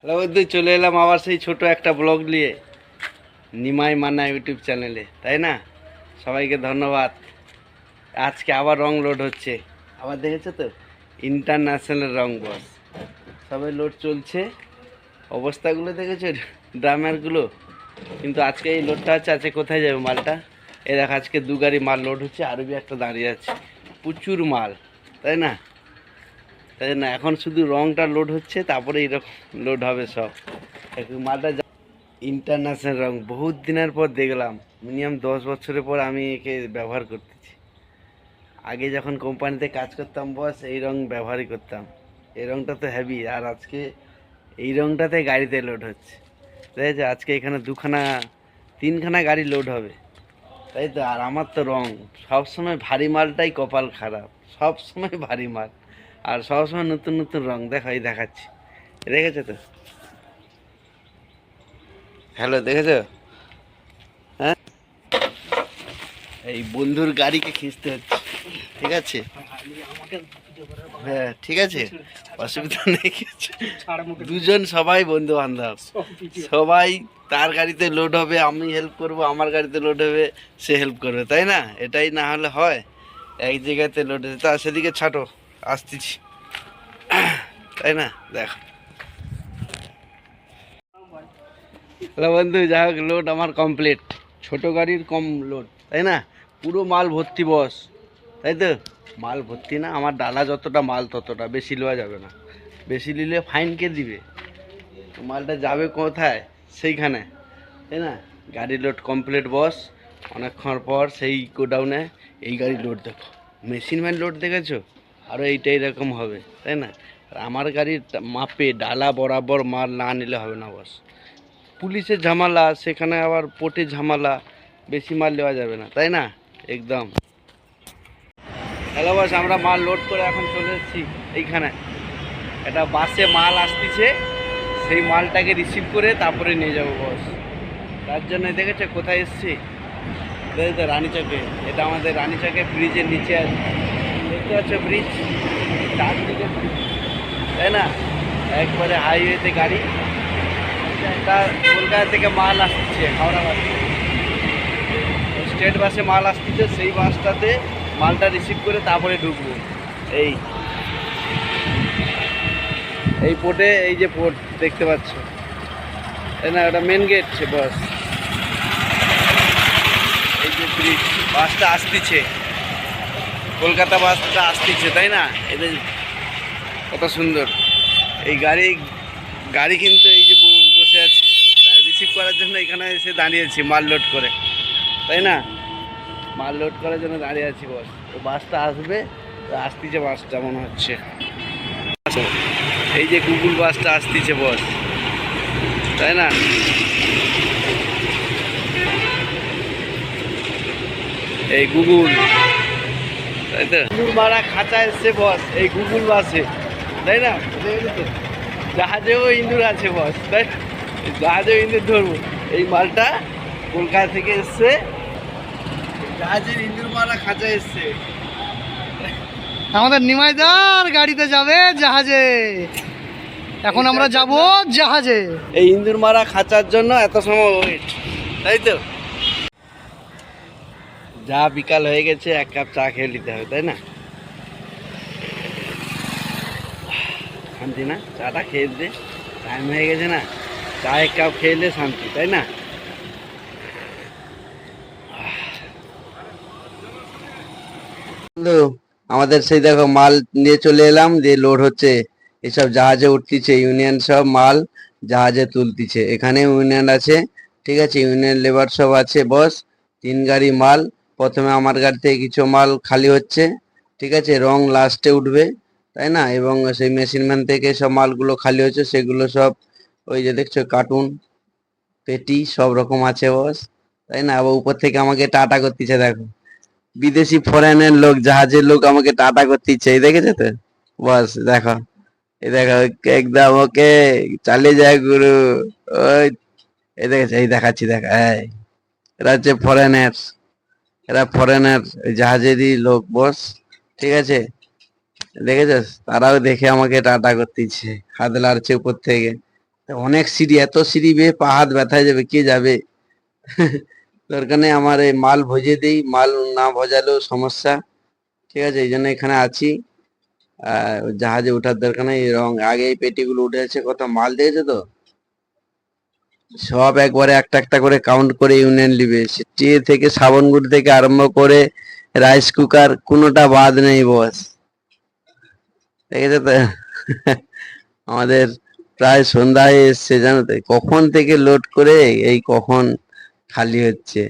Hello বন্ধু, চলে এলাম আবার সেই ছোট একটা ব্লগ নিয়ে নিমাই মান্না ইউটিউব চ্যানেলে, তাই না? সবাইকে ধন্যবাদ। আজকে আবার রং লোড হচ্ছে, আবার দেখেছো তো, ইন্টারন্যাশনাল রং বস। সবাই লোড চলছে, অবস্থাগুলো দেখেছো ড্রামারগুলো। কিন্তু আজকে এই লোডটা হচ্ছে, আজকে কোথায় যাবে মালটা? এ দেখ, আজকে 2 গাড়ি মাল লোড হচ্ছে, আরবি একটা দাঁড়িয়ে আছে, প্রচুর মাল, তাই না? তাই না, এখন শুধু রংটা লোড হচ্ছে, তারপরে এইরকম লোড হবে সব। মালটা ইন্টারন্যাশনাল রং বহুত দিনের পর দেখলাম, মিনিমাম 10 বছরের পর আমি একে ব্যবহার করতেছি। আগে যখন কোম্পানিতে কাজ করতাম বস, এই রং ব্যবহারই করতাম। এই রংটা তো হেভি, আর আজকে এই রংটাতে গাড়িতে লোড হচ্ছে। ঠিক আছে, আজকে এখানে 3খানা গাড়ি লোড হবে, তাই তো। আর আমার তো রং সবসময় ভারী মালটাই কপাল খারাপ, সব সময় ভারী মাল, আর সবসময় নতুন নতুন রং। দেখো, এই দেখাচ্ছি, দেখেছো তো? হ্যালো, দেখেছো? হ্যাঁ, এই বন্ধুর গাড়িকে খিঁচতে হচ্ছে, ঠিক আছে? হ্যাঁ, ঠিক আছে, অসুবিধা নেই কিছু। দুজন সবাই বন্ধু বান্ধব, সবাই। তার গাড়িতে লোড হবে, আমি হেল্প করব, আমার গাড়িতে লোড হবে, সে হেল্প করবে, তাই না? এটাই না হলে হয়? এক জায়গাতে লোড হচ্ছে, তা সেদিকে ছাটো, আসতেছি, তাই না? দেখো, হ্যালো বন্ধু, যাই হোক, লোড আমার কমপ্লিট। ছোট গাড়ির কম লোড, তাই না? পুরো মাল ভর্তি বস, তাই তো। মাল ভর্তি না, আমার ডালা যতটা মাল ততটা, বেশি লওয়া যাবে না। বেশি নিলে ফাইন কে দিবে? তো মালটা যাবে কোথায়? সেইখানে, তাই না? গাড়ি লোড কমপ্লিট বস। অনেকক্ষণ পর সেই গোডাউনে এই গাড়ি লোড দেখো, মেশিন ম্যান লোড দেখেছো? আরও এইটা এরকম হবে, তাই না? আর আমার গাড়ির মাপে ডালা বরাবর মাল না নিলে হবে না বস। পুলিশের ঝামেলা, সেখানে আবার পোর্টের ঝামেলা, বেশি মাল নেওয়া যাবে না, তাই না? একদম। হ্যালো বস, আমরা মাল লোড করে এখন চলে এসেছি এইখানে। একটা বাসে মাল আসতেছে, সেই মালটাকে রিসিভ করে তারপরে নিয়ে যাবো বস। তার জন্য দেখেছো কোথায় এসছি? দেখেছো, রানীচকে। এটা আমাদের রানীচকে ব্রিজের নিচে আছে, দেখতে পাচ্ছ ব্রিজ, চার দিকে ব্রিজ, তাই না? একবারে হাইওয়েতে গাড়ি। একটা কলকাতা থেকে মাল আসছে, হাওড়া বাসে, স্টেট বাসে মাল আসতেছে, সেই বাসটাতে মালটা রিসিভ করে তারপরে ঢুকবো। এই এই পোর্টে, এই যে পোর্ট দেখতে পাচ্ছ, তাই না? ওটা মেন গেট বাস। এই যে ব্রিজ, বাসটা আসতেছে, কলকাতা বাসটা আসতেছে, তাই না? এদের কত সুন্দর এই গাড়ি। গাড়ি কিন্তু এই যে বসে আছে রিসিভ করার জন্য, এখানে এসে দাঁড়িয়েছি মাল লোড করে, তাই না? মাল লোড করার জন্য দাঁড়িয়ে আছি বস। তো বাসটা আসবে, আসতেছে বাসটা মনে হচ্ছে। এই যে গুগল বাসটা আসতেছে বস, তাই না? এই গুগল, তাই তো। গুগল মারা খাঁচা এসছে বস এই গুগল বাসে, তাই না? জাহাজেও ইঁদুর আছে বস, তাই জাহাজেও ইঁদুর ধরবো। এই মালটা কলকাতা থেকে এসছে, জাহাজের ইঁদুর মারা খাঁচা এসছে। আমাদের নিমাইদার গাড়িতে যাবে জাহাজে, এখন আমরা যাব জাহাজে। এই ইঁদুর মারা খাঁচার জন্য এত সময় ওয়েট, তাই তো। যা বিকাল হয়ে গেছে, 1 কাপ চা খেয়ে নিতে হবে, তাই না? শান্তি না, চাটা খেয়ে দে, টাইম হয়ে গেছে না, চা 1 কাপ খেয়ে নিলে শান্তি, তাই না? আমাদের সেই দেখো মাল নিয়ে চলে এলাম, যে লোড হচ্ছে, এসব জাহাজে উঠতিছে, ইউনিয়ন সব মাল জাহাজে তুলতিছে। এখানে ইউনিয়ন আছে, ঠিক আছে, ইউনিয়ন লেবার সব আছে বস। 3 গাড়ি মাল, প্রথমে আমার গাড়ি থেকে কিছু মাল খালি হচ্ছে, ঠিক আছে, রং লাস্টে উঠবে, তাই না? এবং সেই মেশিন ম্যান থেকে সব মালগুলো খালি হচ্ছে, সেগুলো সব ওই যে দেখছো কার্টুন পেটি সব রকম আছে বস, তাই না? আবার উপর থেকে আমাকে টাটা করতেছে, দেখো, বিদেশি ফরেনের লোক, জাহাজের লোক আমাকে টাটা করতে ইচ্ছে, এই দেখেছো তো বস? দেখো, এই দেখো, একদম ওকে, চালিয়ে যায় গুরু। ওই, এই দেখেছো, এই দেখাচ্ছি, দেখা, এই এরা হচ্ছে ফরেনার, এরা ফরেনার, জাহাজেরই লোক বস, ঠিক আছে। দেখেছো, তারাও দেখে আমাকে টাটা করতেছে, হাত লাড়ছে উপর থেকে, অনেক সিঁড়ি, এত সিঁড়ি বেয়ে পা হাত ব্যথা হয়ে যাবে, কে যাবে? দরকার নেই, আমার এই মাল ভজে দিই, মাল না ভজালেও সমস্যা। ঠিক আছে, এই জন্য এখানে আছি। জাহাজে ওঠার দরকার নেই, রং আগে এই পেটিগুলো উঠে আছে, কত মাল দিয়েছে তো, সব একবারে একটা একটা করে কাউন্ট করে ইউনিয়ন নিবে, সে ট্রে থেকে সাবান গুঁড়ি থেকে আরম্ভ করে রাইস কুকার, কোনোটা বাদ নেই বস। ঠিক আছে তো। আমাদের প্রায় সন্ধ্যায় এসছে জানো তো, কখন থেকে লোড করে এই কখন খালি হচ্ছে।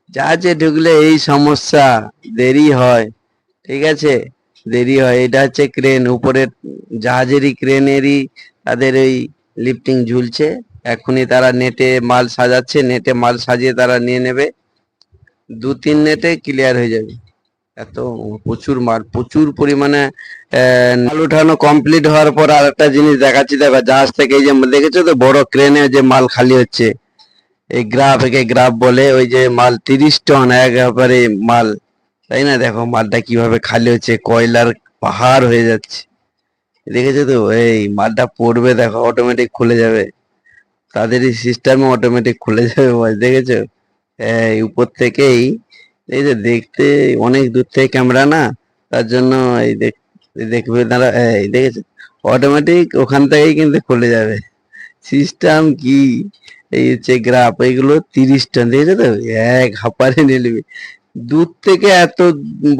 জাহাজে ঢুকলে এই সমস্যা, দেরি হয়। ঠিক আছে, দেরি হয়। এটা হচ্ছে ক্রেন, উপরের জাহাজেরই ক্রেনেরই তাদের ওই লিফটিং ঝুলছে, এখনই তারা নেটে মাল সাজাচ্ছে, নেটে মাল সাজিয়ে তারা নিয়ে নেবে, 2-3 নেটে ক্লিয়ার হয়ে যাবে। এত প্রচুর মাল, প্রচুর পরিমাণে মাল উঠানো কমপ্লিট হওয়ার পর আর একটা জিনিস দেখাচ্ছি, দেখো জাহাজ থেকে এই যে দেখেছো তো বড় ক্রেনে যে মাল খালি হচ্ছে, এই গ্রাফ, একে গ্রাফ বলে, ওই যে মাল 30 টন একবারে মাল, তাই না? দেখো মালটা কিভাবে খালি হচ্ছে, কয়লার পাহাড় হয়ে যাচ্ছে, দেখেছো তো? এই মালটা পড়বে, দেখো অটোমেটিক খুলে যাবে, তাদের এই সিস্টেমে অটোমেটিক খুলে যাবে বস, দেখেছো? এই উপর থেকেই, এই যে দেখতে অনেক দূর থেকে ক্যামেরা না, তার জন্য এই দেখবে তারা, এই দেখেছো, অটোমেটিক ওখান থেকেই কিন্তু খুলে যাবে। সিস্টেম কি! এই হচ্ছে গ্রাফ, এইগুলো 30 টন, দেখেছো তো, এক হাঁপারে নিয়ে নেবে, দূর থেকে এত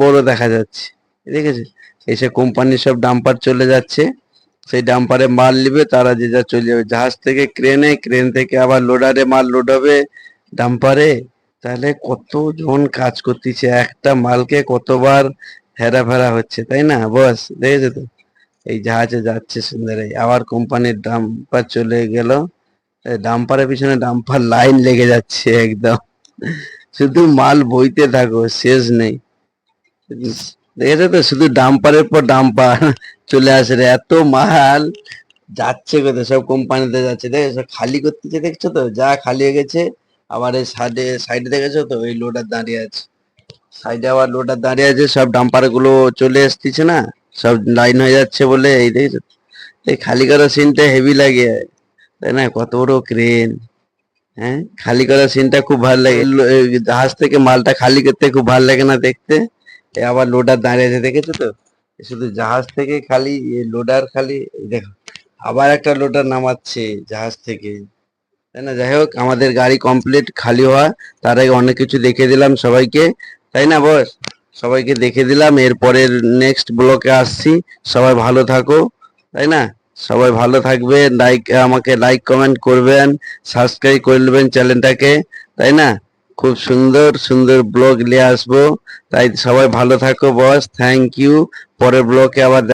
বড় দেখা যাচ্ছে, দেখেছো? এসে কোম্পানির সব ডাম্পার চলে যাচ্ছে, সেই ডাম্পারে মাল নিবে, তারা যে যা চলে যাবে, জাহাজ থেকে ক্রেনে, ক্রেন থেকে আবার লোডারে মাল লোড হবে ডাম্পারে। তাহলে কতজন কাজ করতেছে, একটা মালকে কতবার হেরাফেরা হচ্ছে, তাই না বস? দেখেছো তো, এই জাহাজে যাচ্ছে সুন্দর, আবার কোম্পানির ডাম্পার চলে গেল, ডাম্পারের পিছনে ডাম্পার লাইন লেগে যাচ্ছে একদম, শুধু মাল বইতে থাকো, শেষ নেই। দেখেছো তো, শুধু ডাম্পারের পর ডাম্পার চলে আসে রে, এত মাল যাচ্ছে কোথায়, সব কোম্পানিতে যাচ্ছে, দেখেছো খালি করতেছে, দেখছো তো, যা খালি হয়ে গেছে। আবার এই সাইডে সাইডে দেখেছো তো, ওই লোডার দাঁড়িয়ে আছে, সাইডে আবার লোডার দাঁড়িয়ে আছে, সব ডাম্পার গুলো চলে আসতেছে না, সব লাইন হয়ে যাচ্ছে বলে, এই দেখেছো, এই খালি করা সিনটা হেভি লাগে, তাই না? কত বড় ক্রেন! হ্যাঁ, খালি করা সিনটা খুব ভালো লাগে, এই জাহাজ থেকে মালটা খালি করতে খুব ভালো লাগে না দেখতে? আবার লোডার দাঁড়িয়ে আছে, দেখেছো তো, শুধু জাহাজ থেকে খালি লোডার খালি, এই দেখো আবার একটা লোডার নামাচ্ছে জাহাজ থেকে, তাই না? যাই হোক, আমাদের গাড়ি কমপ্লিট খালি হওয়া, তার আগে অনেক কিছু দেখে দিলাম সবাইকে, তাই না বস? সবাইকে দেখে দিলাম, এরপরের নেক্সট ব্লকে আসছি। সবাই ভালো থাকো, তাই না? সবাই ভালো থাকবে, আমাকে লাইক কমেন্ট করবেন, সাবস্ক্রাইব করে নেবেন চ্যানেলটাকে, তাই না? খুব সুন্দর সুন্দর ব্লগ নিয়ে আসবো, তাই সবাই ভালো থাকো বস, থ্যাংক ইউ। পরের ব্লকে আবার